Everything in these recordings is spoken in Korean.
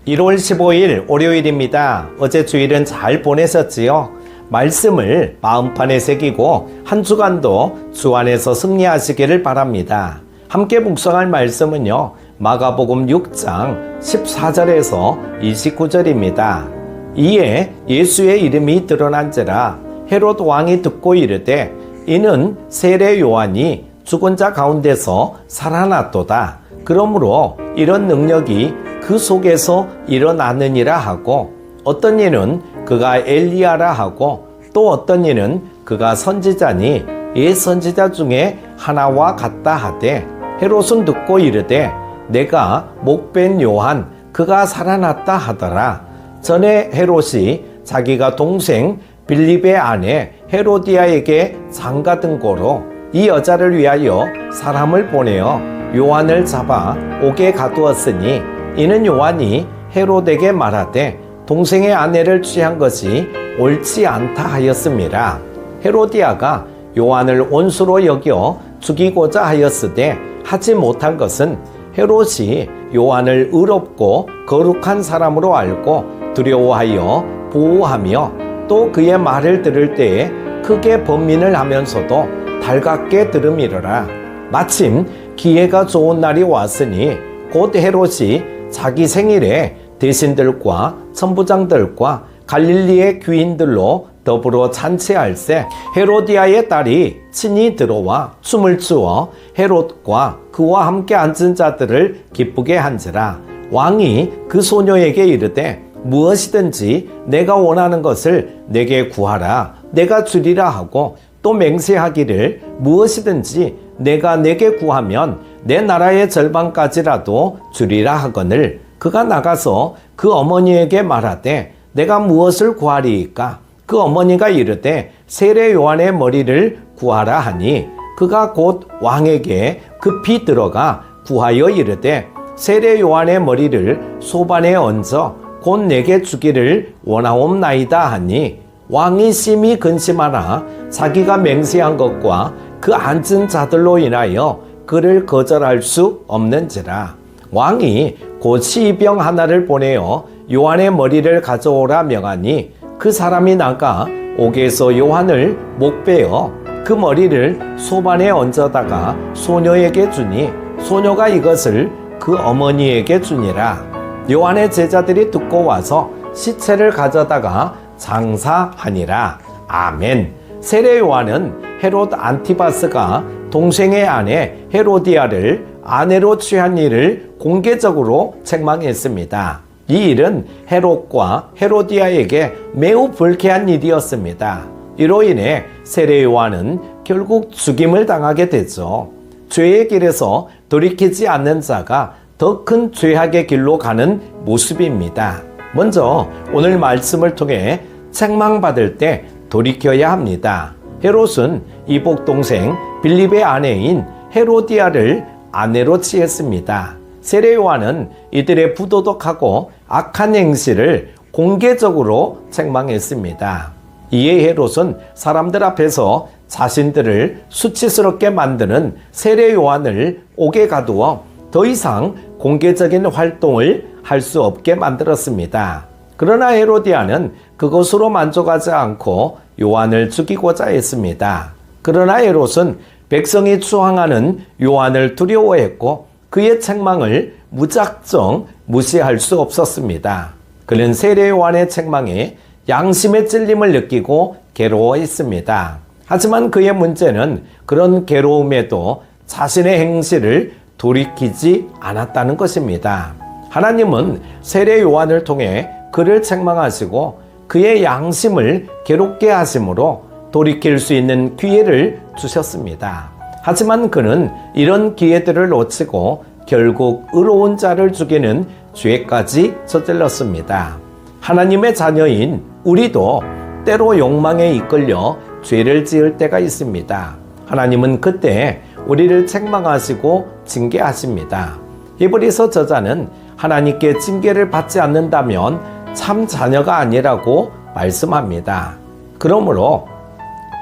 1월 15일 월요일입니다. 어제 주일은 잘 보내셨지요? 말씀을 마음판에 새기고 한 주간도 주 안에서 승리하시기를 바랍니다. 함께 묵상할 말씀은요, 마가복음 6장 14절에서 29절입니다. 이에 예수의 이름이 드러난지라 헤롯 왕이 듣고 이르되 이는 세례 요한이 죽은 자 가운데서 살아났도다. 그러므로 이런 능력이 그 속에서 일어나느니라 하고, 어떤 이는 그가 엘리야라 하고, 또 어떤 이는 그가 선지자니 옛 선지자 중에 하나와 같다 하되, 헤롯은 듣고 이르되 내가 목벤 요한 그가 살아났다 하더라. 전에 헤롯이 자기가 동생 빌립의 아내 헤로디아에게 장가든 고로 이 여자를 위하여 사람을 보내어 요한을 잡아 옥에 가두었으니, 이는 요한이 헤롯에게 말하되 동생의 아내를 취한 것이 옳지 않다 하였습니다. 헤로디아가 요한을 원수로 여겨 죽이고자 하였으되 하지 못한 것은 헤롯이 요한을 의롭고 거룩한 사람으로 알고 두려워하여 보호하며 또 그의 말을 들을 때에 크게 번민을 하면서도 달갑게 들음이러라. 마침 기회가 좋은 날이 왔으니 곧 헤롯이 자기 생일에 대신들과 천부장들과 갈릴리의 귀인들로 더불어 잔치할세 헤로디아의 딸이 친히 들어와 춤을 추어 헤롯과 그와 함께 앉은 자들을 기쁘게 한지라. 왕이 그 소녀에게 이르되 무엇이든지 내가 원하는 것을 내게 구하라 내가 주리라 하고, 또 맹세하기를 무엇이든지 내가 내게 구하면 내 나라의 절반까지라도 주리라 하거늘, 그가 나가서 그 어머니에게 말하되 내가 무엇을 구하리이까? 그 어머니가 이르되 세례 요한의 머리를 구하라 하니, 그가 곧 왕에게 급히 들어가 구하여 이르되 세례 요한의 머리를 소반에 얹어 곧 내게 주기를 원하옵나이다 하니, 왕이 심히 근심하나 자기가 맹세한 것과 그 앉은 자들로 인하여 그를 거절할 수 없는지라. 왕이 곧 시병 하나를 보내어 요한의 머리를 가져오라 명하니, 그 사람이 나가 옥에서 요한을 목베어 그 머리를 소반에 얹어다가 소녀에게 주니, 소녀가 이것을 그 어머니에게 주니라. 요한의 제자들이 듣고 와서 시체를 가져다가 장사하니라. 아멘. 세례 요한은 헤롯 안티바스가 동생의 아내 헤로디아를 아내로 취한 일을 공개적으로 책망했습니다. 이 일은 헤롯과 헤로디아에게 매우 불쾌한 일이었습니다. 이로 인해 세례 요한은 결국 죽임을 당하게 되죠. 죄의 길에서 돌이키지 않는 자가 더 큰 죄악의 길로 가는 모습입니다. 먼저 오늘 말씀을 통해 책망받을 때 돌이켜야 합니다. 헤롯은 이복 동생 빌립의 아내인 헤로디아를 아내로 취했습니다. 세례 요한은 이들의 부도덕하고 악한 행실을 공개적으로 책망했습니다. 이에 헤롯은 사람들 앞에서 자신들을 수치스럽게 만드는 세례 요한을 옥에 가두어 더 이상 공개적인 활동을 할 수 없게 만들었습니다. 그러나 헤로디아는 그것으로 만족하지 않고 요한을 죽이고자 했습니다. 그러나 헤롯은 백성이 추앙하는 요한을 두려워했고 그의 책망을 무작정 무시할 수 없었습니다. 그는 세례 요한의 책망에 양심의 찔림을 느끼고 괴로워했습니다. 하지만 그의 문제는 그런 괴로움에도 자신의 행실을 돌이키지 않았다는 것입니다. 하나님은 세례 요한을 통해 그를 책망하시고 그의 양심을 괴롭게 하심으로 돌이킬 수 있는 기회를 주셨습니다. 하지만 그는 이런 기회들을 놓치고 결국 의로운 자를 죽이는 죄까지 저질렀습니다. 하나님의 자녀인 우리도 때로 욕망에 이끌려 죄를 지을 때가 있습니다. 하나님은 그때 우리를 책망하시고 징계하십니다. 히브리서 저자는 하나님께 징계를 받지 않는다면 참 자녀가 아니라고 말씀합니다. 그러므로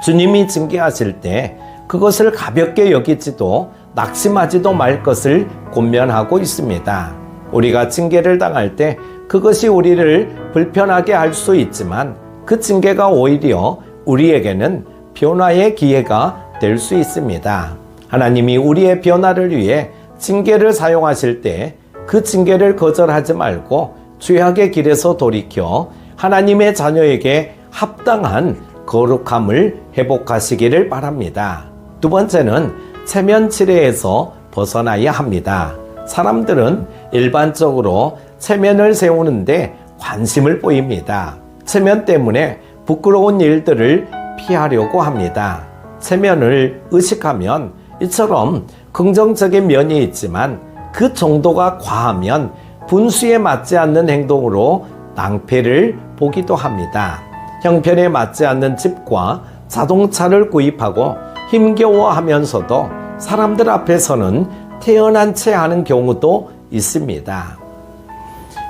주님이 징계하실 때 그것을 가볍게 여기지도 낙심하지도 말 것을 권면하고 있습니다. 우리가 징계를 당할 때 그것이 우리를 불편하게 할 수 있지만 그 징계가 오히려 우리에게는 변화의 기회가 될 수 있습니다. 하나님이 우리의 변화를 위해 징계를 사용하실 때 그 징계를 거절하지 말고 죄악의 길에서 돌이켜 하나님의 자녀에게 합당한 거룩함을 회복하시기를 바랍니다. 두 번째는 체면 치레에서 벗어나야 합니다. 사람들은 일반적으로 체면을 세우는데 관심을 보입니다. 체면 때문에 부끄러운 일들을 피하려고 합니다. 체면을 의식하면 이처럼 긍정적인 면이 있지만 그 정도가 과하면 분수에 맞지 않는 행동으로 낭패를 보기도 합니다. 형편에 맞지 않는 집과 자동차를 구입하고 힘겨워하면서도 사람들 앞에서는 태연한 채 하는 경우도 있습니다.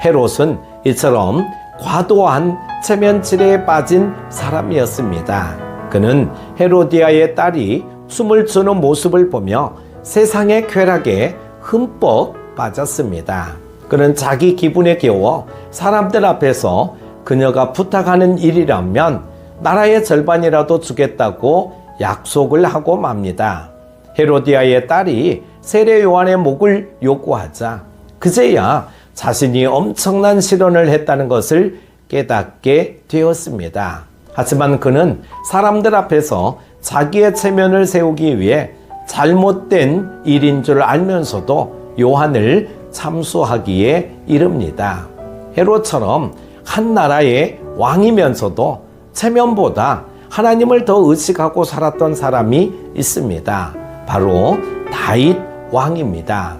헤롯은 이처럼 과도한 체면치레에 빠진 사람이었습니다. 그는 헤로디아의 딸이 춤을 추는 모습을 보며 세상의 쾌락에 흠뻑 빠졌습니다. 그는 자기 기분에 겨워 사람들 앞에서 그녀가 부탁하는 일이라면 나라의 절반이라도 주겠다고 약속을 하고 맙니다. 헤로디아의 딸이 세례 요한의 목을 요구하자 그제야 자신이 엄청난 실언을 했다는 것을 깨닫게 되었습니다. 하지만 그는 사람들 앞에서 자기의 체면을 세우기 위해 잘못된 일인 줄 알면서도 요한을 참수하기에 이릅니다. 헤롯처럼 한 나라의 왕이면서도 체면보다 하나님을 더 의식하고 살았던 사람이 있습니다. 바로 다윗 왕입니다.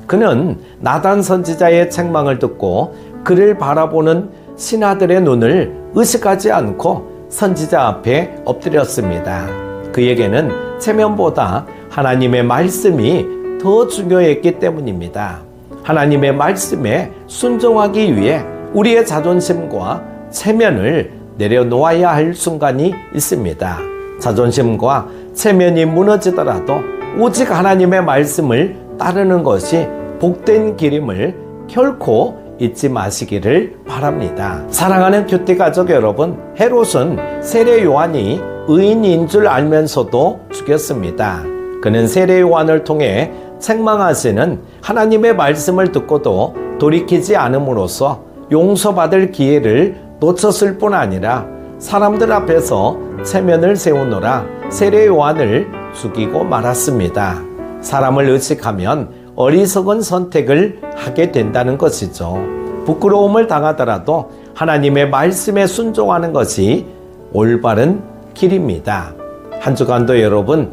그는 나단 선지자의 책망을 듣고 그를 바라보는 신하들의 눈을 의식하지 않고 선지자 앞에 엎드렸습니다. 그에게는 체면보다 하나님의 말씀이 더 중요했기 때문입니다. 하나님의 말씀에 순종하기 위해 우리의 자존심과 체면을 내려놓아야 할 순간이 있습니다. 자존심과 체면이 무너지더라도 오직 하나님의 말씀을 따르는 것이 복된 길임을 결코 잊지 마시기를 바랍니다. 사랑하는 큐티 가족 여러분, 헤롯은 세례 요한이 의인인 줄 알면서도 죽였습니다. 그는 세례 요한을 통해 책망하시는 하나님의 말씀을 듣고도 돌이키지 않음으로써 용서받을 기회를 놓쳤을 뿐 아니라 사람들 앞에서 체면을 세우느라 세례 요한을 죽이고 말았습니다. 사람을 의식하면 어리석은 선택을 하게 된다는 것이죠. 부끄러움을 당하더라도 하나님의 말씀에 순종하는 것이 올바른 길입니다. 한 주간도 여러분,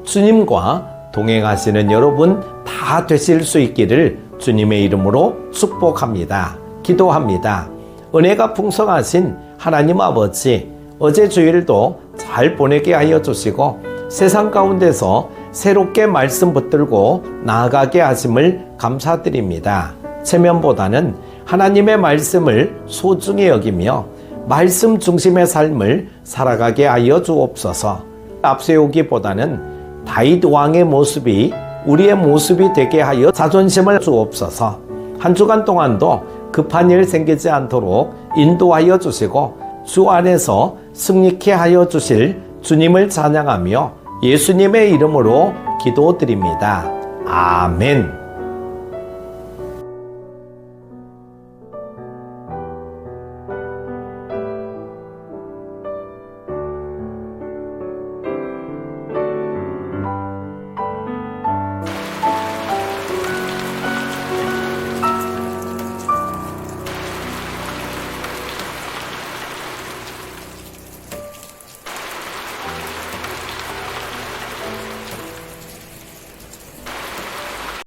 주님과 동행하시는 여러분 다 되실 수 있기를 주님의 이름으로 축복합니다. 기도합니다. 은혜가 풍성하신 하나님 아버지, 어제 주일도 잘 보내게 하여 주시고 세상 가운데서 새롭게 말씀 붙들고 나아가게 하심을 감사드립니다. 체면보다는 하나님의 말씀을 소중히 여기며 말씀 중심의 삶을 살아가게 하여 주옵소서. 앞세우기보다는 다윗 왕의 모습이 우리의 모습이 되게 하여 자존심을 주옵소서. 한 주간 동안도 급한 일 생기지 않도록 인도하여 주시고 주 안에서 승리케 하여 주실 주님을 찬양하며 예수님의 이름으로 기도드립니다. 아멘.